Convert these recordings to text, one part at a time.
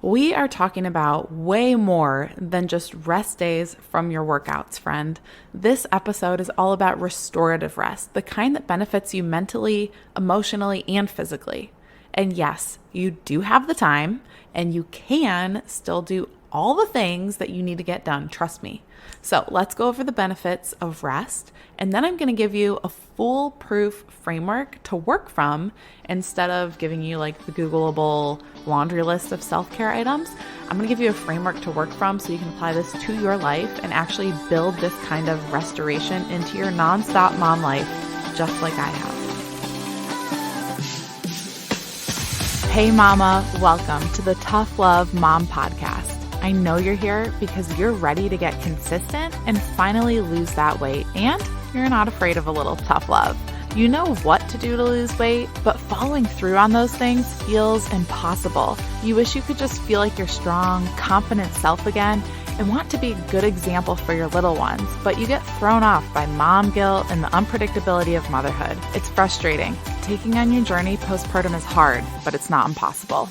We are talking about way more than just rest days from your workouts, friend. This episode is all about restorative rest, the kind that benefits you mentally, emotionally, and physically. And yes, you do have the time, and you can still do all the things that you need to get done, trust me. So let's go over the benefits of rest, and then I'm going to give you a foolproof framework to work from instead of giving you like the Googleable laundry list of self-care items. I'm going to give you a framework to work from so you can apply this to your life and actually build this kind of restoration into your nonstop mom life, just like I have. Hey mama, welcome to the Tough Love Mom Podcast. I know you're here because you're ready to get consistent and finally lose that weight, and you're not afraid of a little tough love. You know what to do to lose weight, but following through on those things feels impossible. You wish you could just feel like your strong, confident self again and want to be a good example for your little ones, but you get thrown off by mom guilt and the unpredictability of motherhood. It's frustrating. Taking on your journey postpartum is hard, but it's not impossible.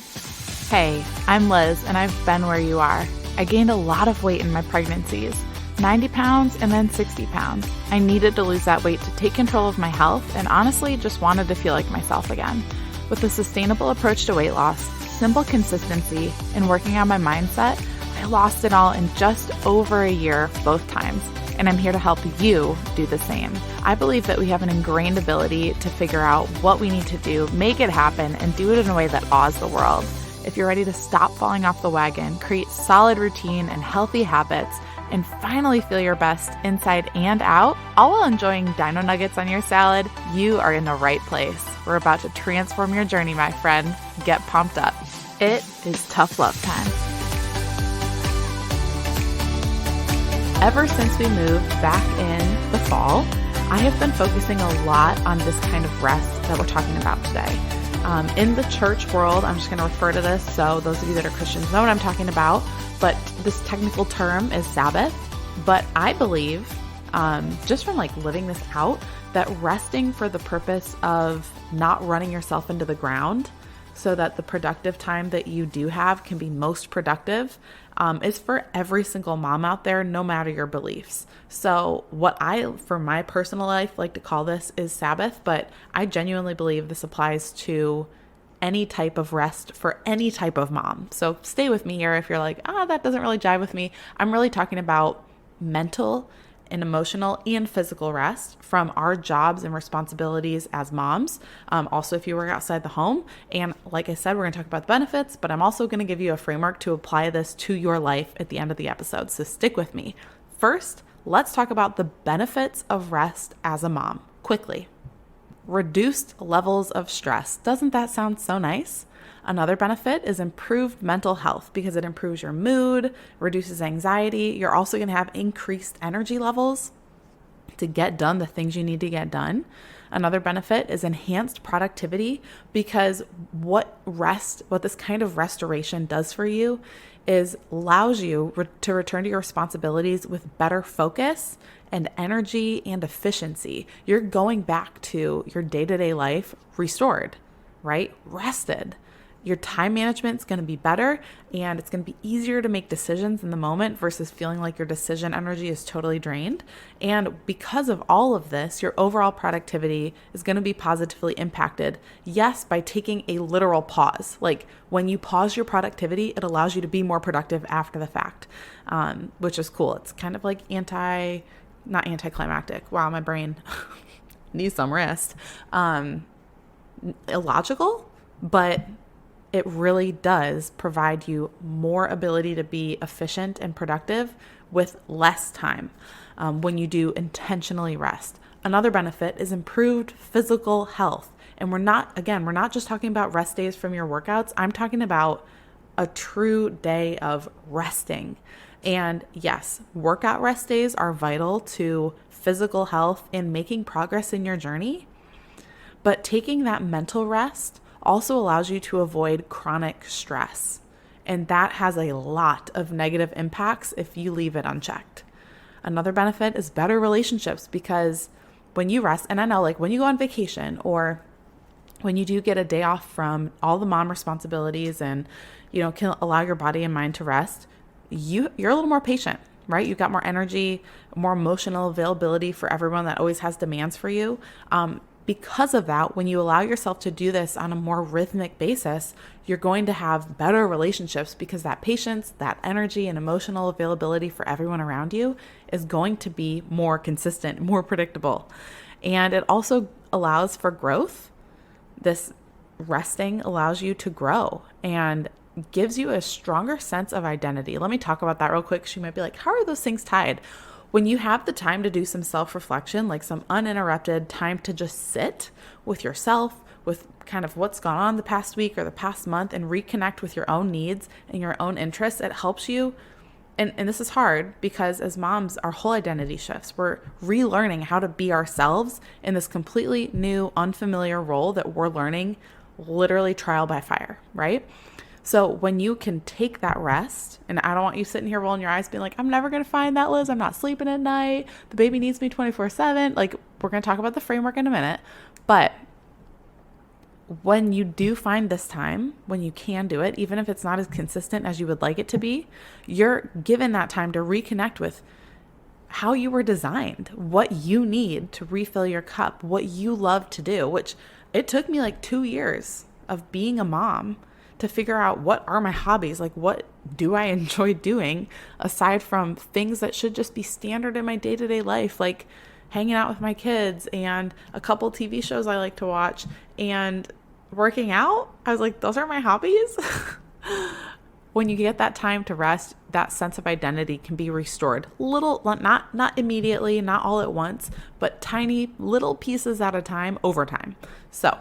Hey, I'm Liz, and I've been where you are. I gained a lot of weight in my pregnancies, 90 pounds and then 60 pounds. I needed to lose that weight to take control of my health and honestly just wanted to feel like myself again. With a sustainable approach to weight loss, simple consistency, and working on my mindset, I lost it all in just over a year both times. And I'm here to help you do the same. I believe that we have an ingrained ability to figure out what we need to do, make it happen, and do it in a way that awes the world. If you're ready to stop falling off the wagon, create solid routine and healthy habits, and finally feel your best inside and out, all while enjoying dino nuggets on your salad, you are in the right place. We're about to transform your journey, my friend. Get pumped up. It is tough love time. Ever since we moved back in the fall, I have been focusing a lot on this kind of rest that we're talking about today. In the church world, I'm just going to refer to this so those of you that are Christians know what I'm talking about, but this technical term is Sabbath. But I believe, just from like living this out, that resting for the purpose of not running yourself into the ground so that the productive time that you do have can be most productive is for every single mom out there, no matter your beliefs. So what I, for my personal life, like to call this is Sabbath, but I genuinely believe this applies to any type of rest for any type of mom. So stay with me here if you're like, that doesn't really jive with me. I'm really talking about mental and emotional and physical rest from our jobs and responsibilities as moms. Also, if you work outside the home. And like I said, we're going to talk about the benefits, but I'm also going to give you a framework to apply this to your life at the end of the episode. So stick with me. First, let's talk about the benefits of rest as a mom quickly. Reduced levels of stress. Doesn't that sound so nice? Another benefit is improved mental health because it improves your mood, reduces anxiety. You're also going to have increased energy levels to get done the things you need to get done. Another benefit is enhanced productivity because what this kind of restoration does for you is allows you to return to your responsibilities with better focus and energy and efficiency. You're going back to your day-to-day life restored, right? Rested. Your time management is going to be better, and it's going to be easier to make decisions in the moment versus feeling like your decision energy is totally drained. And because of all of this, your overall productivity is going to be positively impacted. Yes, by taking a literal pause. Like when you pause your productivity, it allows you to be more productive after the fact, which is cool. It's kind of like not anticlimactic. Wow, my brain needs some rest. Illogical, but it really does provide you more ability to be efficient and productive with less time when you do intentionally rest. Another benefit is improved physical health. And we're not just talking about rest days from your workouts. I'm talking about a true day of resting. And yes, workout rest days are vital to physical health and making progress in your journey. But taking that mental rest also allows you to avoid chronic stress. And that has a lot of negative impacts if you leave it unchecked. Another benefit is better relationships because when you rest, and I know like when you go on vacation or when you do get a day off from all the mom responsibilities and can allow your body and mind to rest, you're a little more patient, right? You've got more energy, more emotional availability for everyone that always has demands for you. Because of that, when you allow yourself to do this on a more rhythmic basis, you're going to have better relationships because that patience, that energy, and emotional availability for everyone around you is going to be more consistent, more predictable. And it also allows for growth. This resting allows you to grow and gives you a stronger sense of identity. Let me talk about that real quick. She might be like, how are those things tied? When you have the time to do some self-reflection, like some uninterrupted time to just sit with yourself, with kind of what's gone on the past week or the past month, and reconnect with your own needs and your own interests, it helps you. And this is hard because as moms, our whole identity shifts. We're relearning how to be ourselves in this completely new, unfamiliar role that we're learning literally trial by fire, right? So when you can take that rest, and I don't want you sitting here rolling your eyes being like, I'm never going to find that, Liz. I'm not sleeping at night. The baby needs me 24/7. Like, we're going to talk about the framework in a minute. But when you do find this time, when you can do it, even if it's not as consistent as you would like it to be, you're given that time to reconnect with how you were designed, what you need to refill your cup, what you love to do, which it took me like 2 years of being a mom to figure out what are my hobbies, like what do I enjoy doing aside from things that should just be standard in my day-to-day life, like hanging out with my kids and a couple TV shows I like to watch and working out. I was like, those are my hobbies. When you get that time to rest, that sense of identity can be restored. Little, not immediately, not all at once, but tiny little pieces at a time over time. So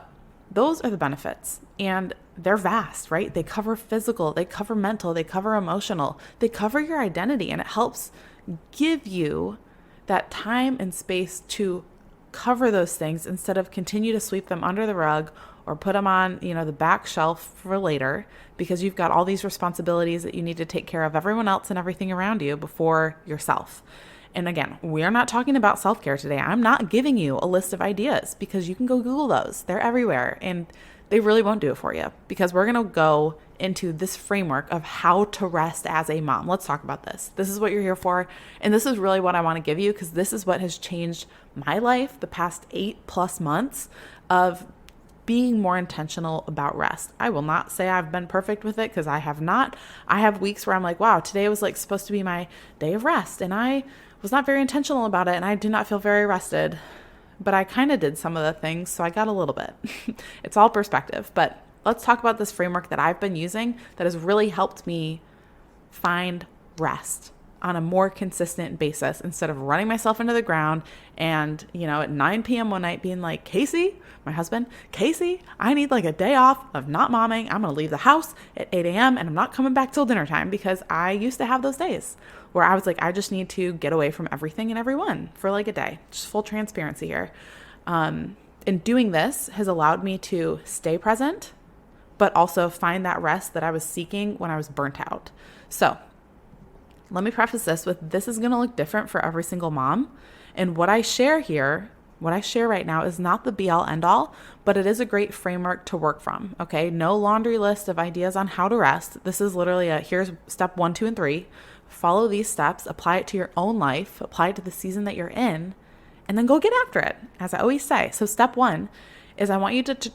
those are the benefits, and they're vast, right? They cover physical, they cover mental, they cover emotional, they cover your identity, and it helps give you that time and space to cover those things instead of continue to sweep them under the rug or put them on, the back shelf for later because you've got all these responsibilities that you need to take care of everyone else and everything around you before yourself. And again, we're not talking about self-care today. I'm not giving you a list of ideas because you can go Google those. They're everywhere and they really won't do it for you because we're going to go into this framework of how to rest as a mom. Let's talk about this. This is what you're here for. And this is really what I want to give you because this is what has changed my life the past 8+ months of being more intentional about rest. I will not say I've been perfect with it because I have not. I have weeks where I'm like, wow, today was like supposed to be my day of rest and I was not very intentional about it and I did not feel very rested, but I kind of did some of the things, so I got a little bit. It's all perspective, but let's talk about this framework that I've been using that has really helped me find rest on a more consistent basis instead of running myself into the ground and, at 9 p.m. one night being like, Casey, my husband, Casey, I need like a day off of not momming. I'm going to leave the house at 8 a.m. and I'm not coming back till dinner time because I used to have those days where I was like, I just need to get away from everything and everyone for like a day. Just full transparency here. And doing this has allowed me to stay present, but also find that rest that I was seeking when I was burnt out. So let me preface this with this is going to look different for every single mom. And what I share here, what I share right now is not the be all end all, but it is a great framework to work from. Okay. No laundry list of ideas on how to rest. This is literally here's step 1, 2, and 3. Follow these steps, apply it to your own life, apply it to the season that you're in, and then go get after it, as I always say. So step 1 is I want you to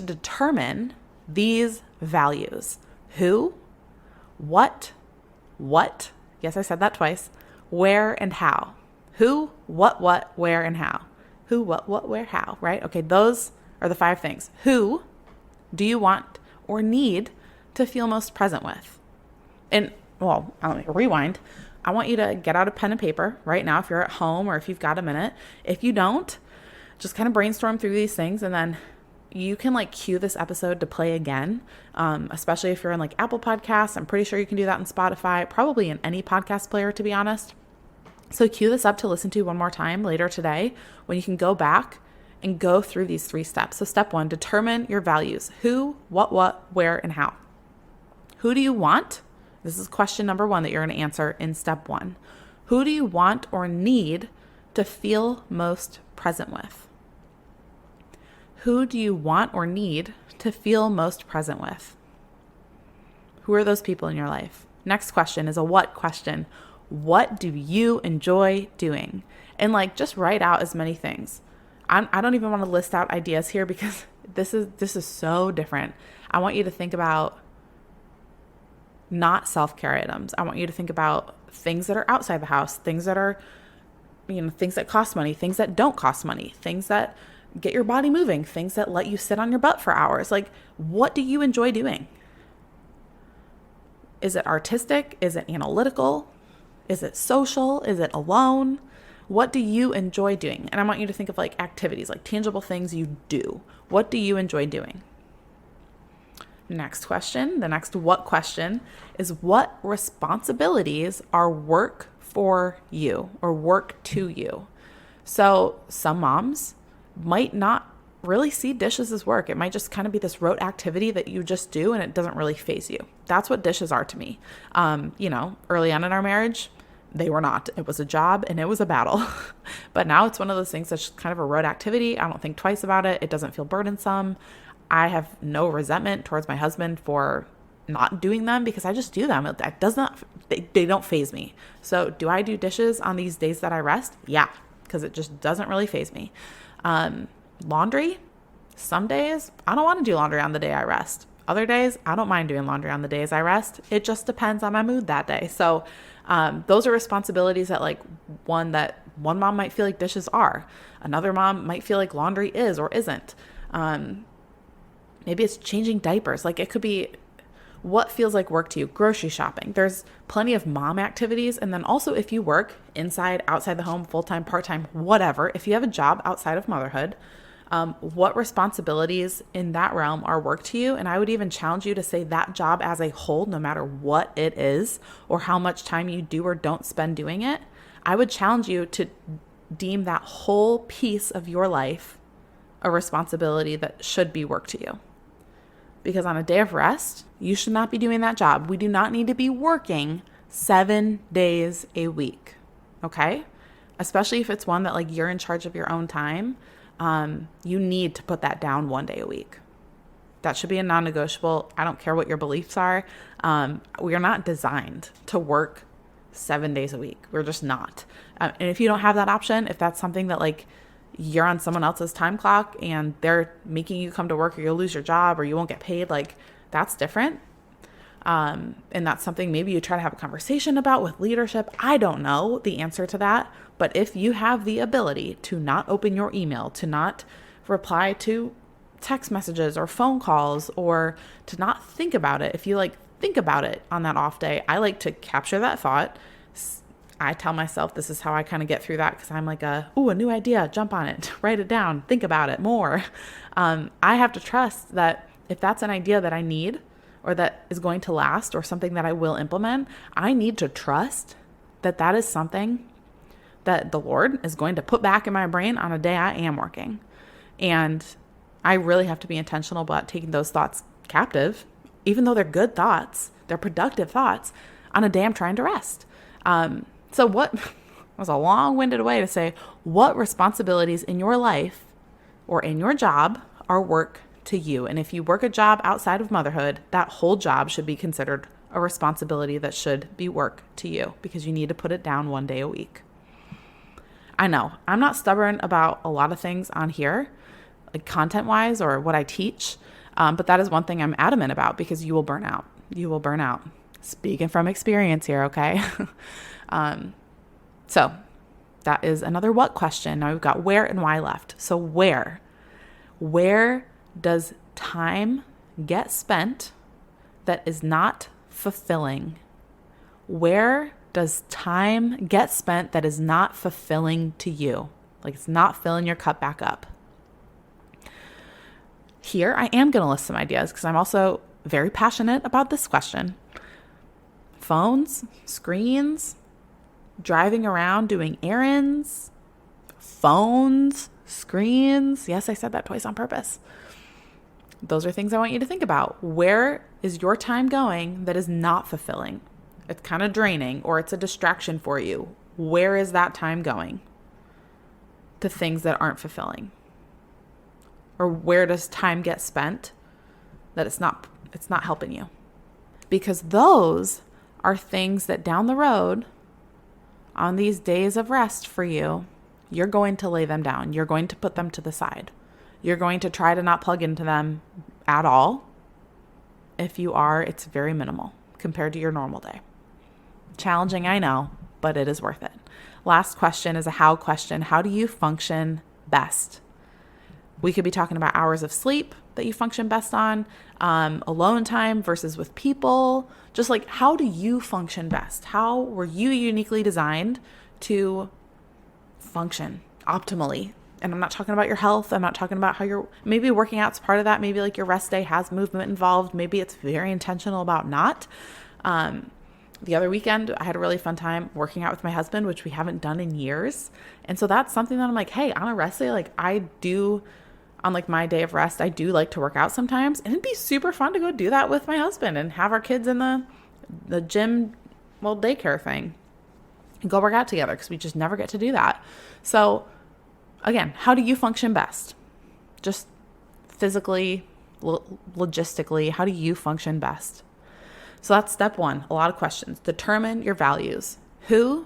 determine these values. Who, what, yes, I said that twice, where, and how. Who, what, where, and how. Who, what, where, how, right? Okay, those are the 5 things. Who do you want or need to feel most present with? And, well, let me rewind. I want you to get out a pen and paper right now if you're at home or if you've got a minute. If you don't, just kind of brainstorm through these things and then you can like cue this episode to play again, especially if you're in like Apple Podcasts. I'm pretty sure you can do that in Spotify, probably in any podcast player, to be honest. So cue this up to listen to one more time later today when you can go back and go through these 3 steps. So step 1, determine your values. Who, what, where, and how. Who do you want? This is question number 1 that you're going to answer in step 1. Who do you want or need to feel most present with? Who do you want or need to feel most present with? Who are those people in your life? Next question is a what question. What do you enjoy doing? And like, just write out as many things. I don't even want to list out ideas here because this is so different. I want you to think about not self-care items. I want you to think about things that are outside the house, things that are, things that cost money, things that don't cost money, things that get your body moving, things that let you sit on your butt for hours. Like, what do you enjoy doing? Is it artistic? Is it analytical? Is it social? Is it alone? What do you enjoy doing? And I want you to think of like activities, like tangible things you do. What do you enjoy doing? Next question, the next what question is, what responsibilities are work for you or work to you? So some moms might not really see dishes as work. It might just kind of be this rote activity that you just do and it doesn't really faze you. That's what dishes are to me. Early on in our marriage, they were not. It was a job and it was a battle. But now it's one of those things that's just kind of a rote activity. I don't think twice about it. It doesn't feel burdensome. I have no resentment towards my husband for not doing them because I just do them. They don't faze me. So do I do dishes on these days that I rest? Yeah, because it just doesn't really faze me. Laundry, some days I don't want to do laundry on the day I rest. Other days, I don't mind doing laundry on the days I rest. It just depends on my mood that day. So those are responsibilities that one mom might feel like dishes are. Another mom might feel like laundry is or isn't. Maybe it's changing diapers. Like, it could be what feels like work to you. Grocery shopping. There's plenty of mom activities. And then also, if you work inside, outside the home, full-time, part-time, whatever, if you have a job outside of motherhood, what responsibilities in that realm are work to you? And I would even challenge you to say that job as a whole, no matter what it is or how much time you do or don't spend doing it, I would challenge you to deem that whole piece of your life a responsibility that should be work to you. Because on a day of rest, you should not be doing that job. We do not need to be working 7 days a week, okay? Especially if it's one that you're in charge of your own time. You need to put that down 1 day a week. That should be a non-negotiable. I don't care what your beliefs are. We are not designed to work 7 days a week. We're just not. And if you don't have that option, if that's something that you're on someone else's time clock and they're making you come to work or you'll lose your job or you won't get paid, that's different. And that's something maybe you try to have a conversation about with leadership. I don't know the answer to that. But if you have the ability to not open your email, to not reply to text messages or phone calls, or to not think about it, if you think about it on that off day, I like to capture that thought. I tell myself this is how I kind of get through that because I'm a new idea, jump on it, write it down, think about it more. I have to trust that if that's an idea that I need or that is going to last or something that I will implement, I need to trust that that is something that the Lord is going to put back in my brain on a day I am working. And I really have to be intentional about taking those thoughts captive, even though they're good thoughts, they're productive thoughts, on a day I'm trying to rest. So what was a long-winded way to say, what responsibilities in your life or in your job are work to you? And if you work a job outside of motherhood, that whole job should be considered a responsibility that should be work to you because you need to put it down 1 day a week. I know I'm not stubborn about a lot of things on here, content-wise or what I teach, but that is one thing I'm adamant about because you will burn out. You will burn out. Speaking from experience here, okay? So that is another what question. Now we've got where and why left. So where does time get spent that is not fulfilling? Where does time get spent that is not fulfilling to you? It's not filling your cup back up. Here, I am going to list some ideas because I'm also very passionate about this question. Phones, screens, driving around doing errands, phones, screens. Yes, I said that twice on purpose. Those are things I want you to think about. Where is your time going that is not fulfilling? It's kind of draining or it's a distraction for you. Where is that time going? To things that aren't fulfilling? Or where does time get spent that it's not helping you? because those are things that down the road on these days of rest for you, you're going to lay them down. You're going to put them to the side. You're going to try to not plug into them at all. If you are, it's very minimal compared to your normal day. Challenging, I know, but it is worth it. Last question is a how question. How do you function best? We could be talking about hours of sleep that you function best on, alone time versus with people. Just like, how do you function best? How were you uniquely designed to function optimally? And I'm not talking about your health. I'm not talking about how you're, maybe working out's part of that. Maybe like your rest day has movement involved. Maybe it's very intentional about not. The other weekend, I had a really fun time working out with my husband, which we haven't done in years. And so that's something that I'm like, hey, on a rest day, like I do, on like my day of rest, I do like to work out sometimes. And it'd be super fun to go do that with my husband and have our kids in the gym, daycare thing and go work out together because we just never get to do that. So again, how do you function best? Just physically, logistically, how do you function best? So that's step one. A lot of questions. Determine your values. Who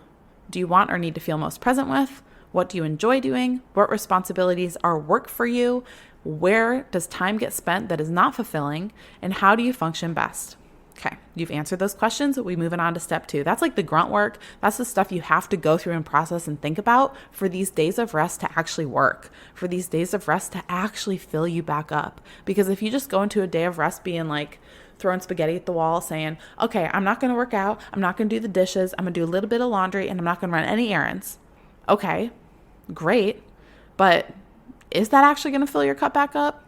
do you want or need to feel most present with? What do you enjoy doing? What responsibilities are work for you? Where does time get spent that is not fulfilling? And how do you function best? Okay, you've answered those questions. We moving on to step two. That's like the grunt work. That's the stuff you have to go through and process and think about for these days of rest to actually work, for these days of rest to actually fill you back up. Because if you just go into a day of rest being like, throwing spaghetti at the wall saying, okay, I'm not going to work out. I'm not going to do the dishes. I'm going to do a little bit of laundry and I'm not going to run any errands. Okay, great. But is that actually going to fill your cup back up?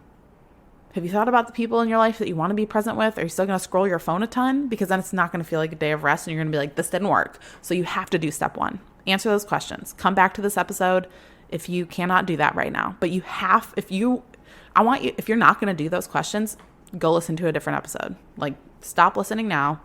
Have you thought about the people in your life that you want to be present with? Are you still going to scroll your phone a ton? Because then it's not going to feel like a day of rest and you're going to be like, this didn't work. So you have to do step one. Answer those questions. Come back to this episode if you cannot do that right now. But you have, if you're not going to do those questions, go listen to a different episode. Like, stop listening now.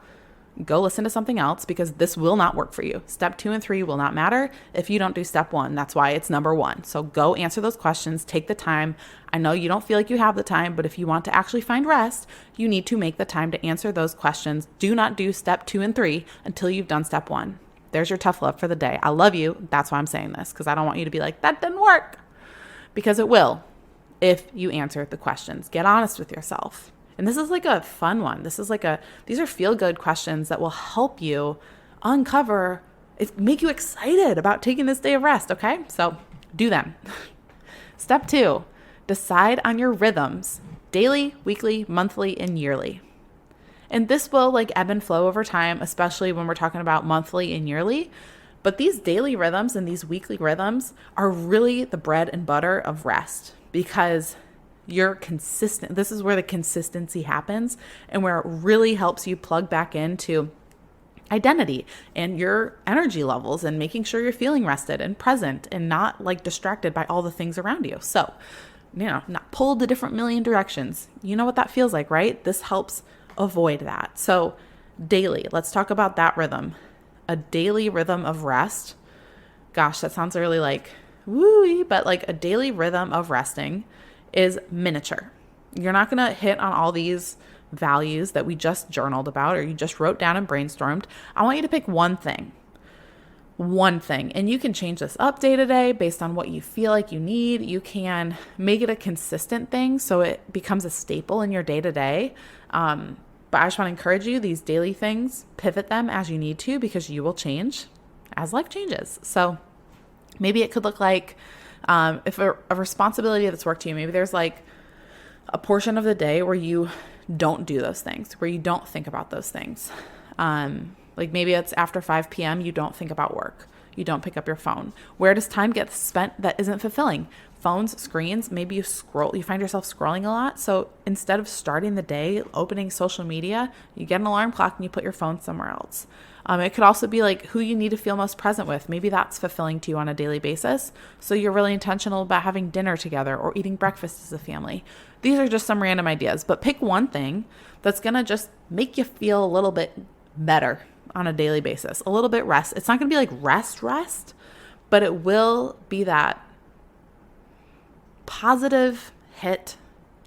Go listen to something else because this will not work for you. Step 2 and 3 will not matter if you don't do step 1. That's why it's number 1. So go answer those questions. Take the time. I know you don't feel like you have the time, but if you want to actually find rest, you need to make the time to answer those questions. Do not do step 2 and 3 until you've done step 1. There's your tough love for the day. I love you. That's why I'm saying this, because I don't want you to be like, that didn't work. Because it will if you answer the questions. Get honest with yourself. And this is like a fun one. These are feel-good questions that will help you uncover, make you excited about taking this day of rest, okay? So do them. Step 2, decide on your rhythms, daily, weekly, monthly, and yearly. And this will like ebb and flow over time, especially when we're talking about monthly and yearly. But these daily rhythms and these weekly rhythms are really the bread and butter of rest because you're consistent. This is where the consistency happens and where it really helps you plug back into identity and your energy levels and making sure you're feeling rested and present and not like distracted by all the things around you. So, not pulled to different million directions. You know what that feels like, right? This helps avoid that. So daily, let's talk about that rhythm. A daily rhythm of rest. Gosh, that sounds really like woo-y, but like a daily rhythm of resting is miniature. You're not going to hit on all these values that we just journaled about or you just wrote down and brainstormed. I want you to pick one thing. And you can change this up day to day based on what you feel like you need. You can make it a consistent thing so it becomes a staple in your day to day. But I just want to encourage you, these daily things, pivot them as you need to because you will change as life changes. So maybe it could look like if a responsibility that's worked to you, maybe there's like a portion of the day where you don't do those things, where you don't think about those things. Like maybe it's after 5 p.m. you don't think about work. You don't pick up your phone. Where does time get spent that isn't fulfilling? Phones, screens, maybe you find yourself scrolling a lot. So instead of starting the day, opening social media, you get an alarm clock and you put your phone somewhere else. It could also be like who you need to feel most present with. Maybe that's fulfilling to you on a daily basis. So you're really intentional about having dinner together or eating breakfast as a family. These are just some random ideas, but pick one thing that's going to just make you feel a little bit better on a daily basis, a little bit rest. It's not going to be like rest, but it will be that positive hit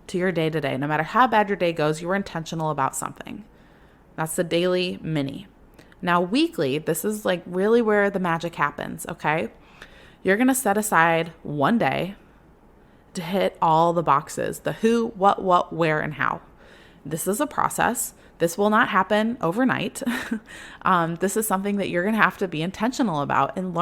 to your day to day. No matter how bad your day goes, you were intentional about something. That's the daily mini. Now, weekly, this is like really where the magic happens, okay? You're going to set aside one day to hit all the boxes, the who, what, where, and how. This is a process. This will not happen overnight. This is something that you're going to have to be intentional about and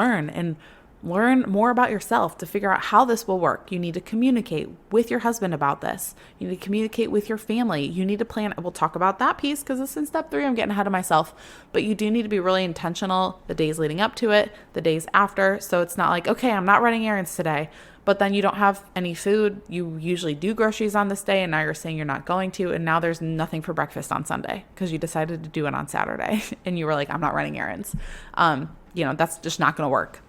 learn more about yourself to figure out how this will work. You need to communicate with your husband about this. You need to communicate with your family. You need to plan. We'll talk about that piece because it's in step 3. I'm getting ahead of myself. But you do need to be really intentional the days leading up to it, the days after. So it's not like, okay, I'm not running errands today, but then you don't have any food. You usually do groceries on this day, and now you're saying you're not going to, and now there's nothing for breakfast on Sunday because you decided to do it on Saturday and you were like, I'm not running errands. That's just not going to work.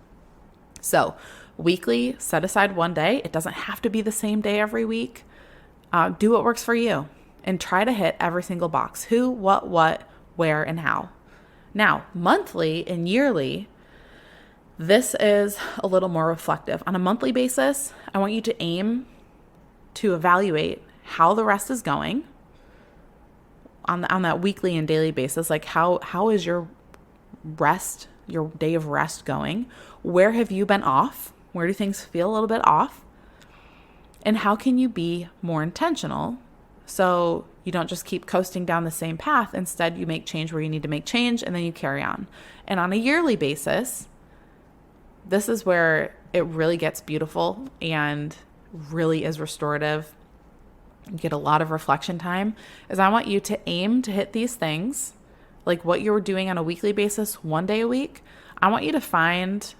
So weekly, set aside one day. It doesn't have to be the same day every week. Do what works for you and try to hit every single box. Who, what, where, and how. Now, monthly and yearly, this is a little more reflective. On a monthly basis, I want you to aim to evaluate how the rest is going on that weekly and daily basis. Like how is your rest, your day of rest going? Where have you been off? Where do things feel a little bit off? And how can you be more intentional so you don't just keep coasting down the same path? Instead, you make change where you need to make change, and then you carry on. And on a yearly basis, this is where it really gets beautiful and really is restorative. You get a lot of reflection time, is I want you to aim to hit these things, like what you're doing on a weekly basis, one day a week. I want you to find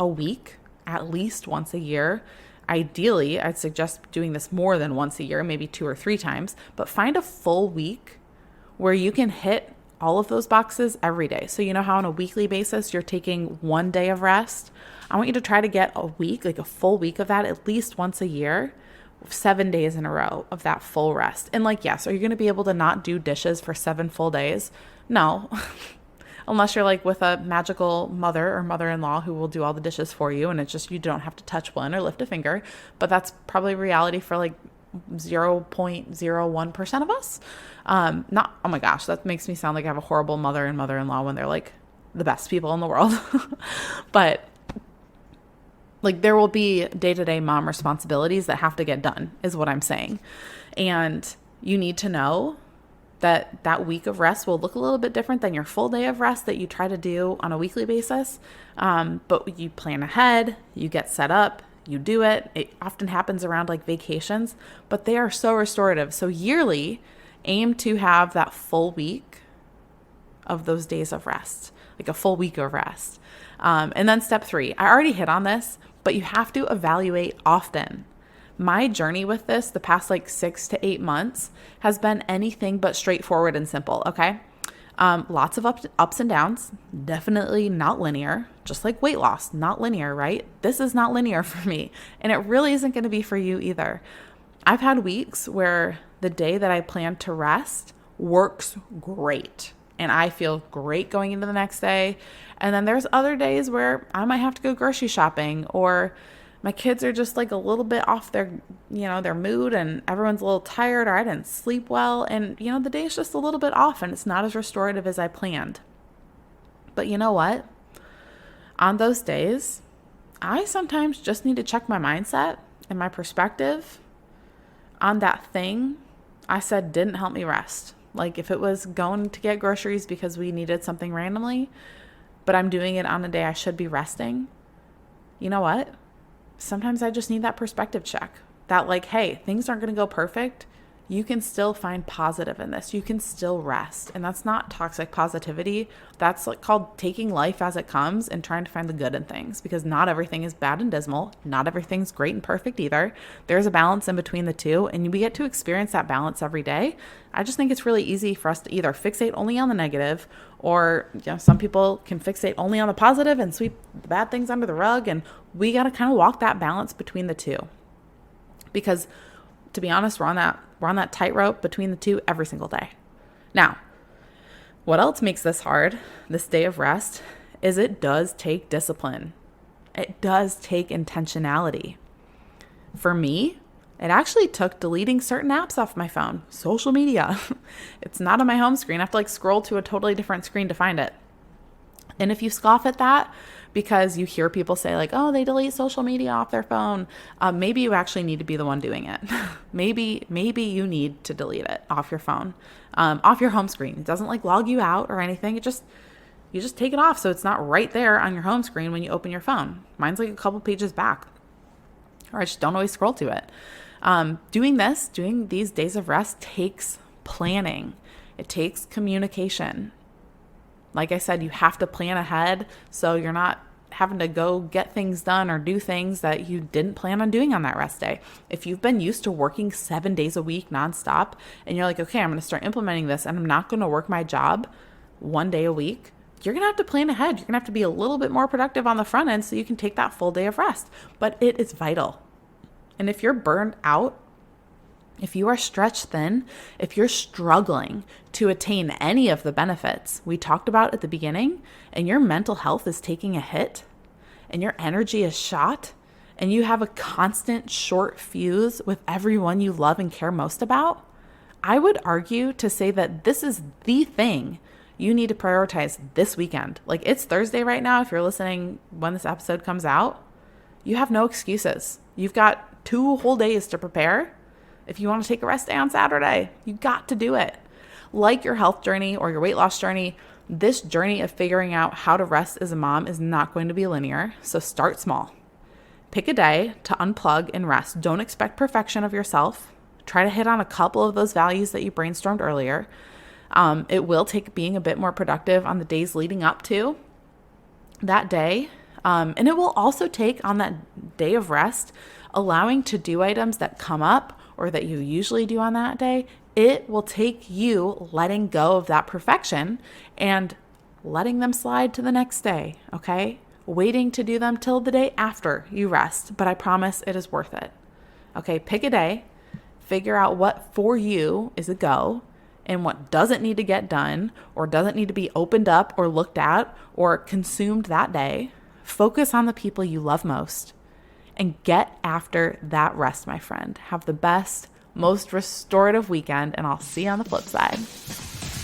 a week at least once a year. Ideally, I'd suggest doing this more than once a year, maybe 2 or 3 times, but find a full week where you can hit all of those boxes every day. So you know how on a weekly basis, you're taking one day of rest? I want you to try to get a week, like a full week of that at least once a year, 7 days in a row of that full rest. And yes, are you going to be able to not do dishes for 7 full days? No. Unless you're with a magical mother or mother-in-law who will do all the dishes for you, and it's just you don't have to touch one or lift a finger. But that's probably reality for 0.01% of us. Not, oh my gosh, that makes me sound like I have a horrible mother and mother-in-law when they're the best people in the world. But there will be day-to-day mom responsibilities that have to get done, is what I'm saying. And you need to know that week of rest will look a little bit different than your full day of rest that you try to do on a weekly basis. But you plan ahead, you get set up, you do it. It often happens around vacations, but they are so restorative. So yearly, aim to have that full week of those days of rest, a full week of rest. And then step 3, I already hit on this, but you have to evaluate often. My journey with this, the past 6 to 8 months, has been anything but straightforward and simple, okay? Lots of ups and downs, definitely not linear, just like weight loss, not linear, right? This is not linear for me, and it really isn't going to be for you either. I've had weeks where the day that I plan to rest works great, and I feel great going into the next day. And then there's other days where I might have to go grocery shopping, or my kids are just a little bit off their mood, and everyone's a little tired, or I didn't sleep well. And, the day's just a little bit off and it's not as restorative as I planned. But you know what? On those days, I sometimes just need to check my mindset and my perspective on that thing I said didn't help me rest. If it was going to get groceries because we needed something randomly, but I'm doing it on a day I should be resting. You know what? Sometimes I just need that perspective check that hey, things aren't going to go perfect. You can still find positive in this. You can still rest. And that's not toxic positivity. That's called taking life as it comes and trying to find the good in things, because not everything is bad and dismal. Not everything's great and perfect either. There's a balance in between the two, and we get to experience that balance every day. I just think it's really easy for us to either fixate only on the negative, or some people can fixate only on the positive and sweep the bad things under the rug. And we got to kind of walk that balance between the two, because to be honest, we're on that tightrope between the two every single day. Now, what else makes this hard, this day of rest, is it does take discipline. It does take intentionality. For me, It actually took deleting certain apps off my phone. Social media. It's not on my home screen. I have to scroll to a totally different screen to find it. And if you scoff at that because you hear people say oh, they delete social media off their phone, maybe you actually need to be the one doing it. maybe you need to delete it off your phone, off your home screen. It doesn't log you out or anything. You just take it off so it's not right there on your home screen when you open your phone. Mine's a couple pages back, or I just don't always scroll to it. Doing these days of rest takes planning. It takes communication. Like I said, you have to plan ahead so you're not having to go get things done or do things that you didn't plan on doing on that rest day. If you've been used to working 7 days a week nonstop and you're okay, I'm going to start implementing this and I'm not going to work my job 1 day a week, you're going to have to plan ahead. You're going to have to be a little bit more productive on the front end so you can take that full day of rest. But it is vital. And if you're burned out, if you are stretched thin, if you're struggling to attain any of the benefits we talked about at the beginning, and your mental health is taking a hit, and your energy is shot, and you have a constant short fuse with everyone you love and care most about, I would argue to say that this is the thing you need to prioritize this weekend. It's Thursday right now. If you're listening when this episode comes out, you have no excuses. You've got 2 whole days to prepare. If you want to take a rest day on Saturday, you got to do it. Like your health journey or your weight loss journey, this journey of figuring out how to rest as a mom is not going to be linear. So start small. Pick a day to unplug and rest. Don't expect perfection of yourself. Try to hit on a couple of those values that you brainstormed earlier. It will take being a bit more productive on the days leading up to that day. And it will also take on that day of rest, allowing to-do items that come up or that you usually do on that day. It will take you letting go of that perfection and letting them slide to the next day, okay? Waiting to do them till the day after you rest, but I promise it is worth it. Okay, pick a day, figure out what for you is a go and what doesn't need to get done or doesn't need to be opened up or looked at or consumed that day. Focus on the people you love most and get after that rest, my friend. Have the best, most restorative weekend, and I'll see you on the flip side.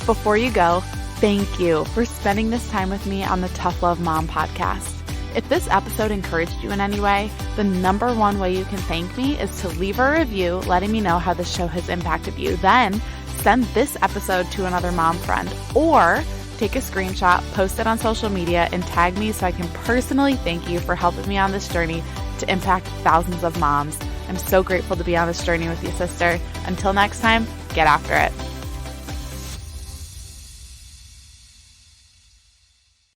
Before you go, thank you for spending this time with me on the Tough Love Mom podcast. If this episode encouraged you in any way, the number one way you can thank me is to leave a review letting me know how the show has impacted you. Then send this episode to another mom friend or take a screenshot, post it on social media, and tag me so I can personally thank you for helping me on this journey to impact thousands of moms. I'm so grateful to be on this journey with you, sister. Until next time, get after it.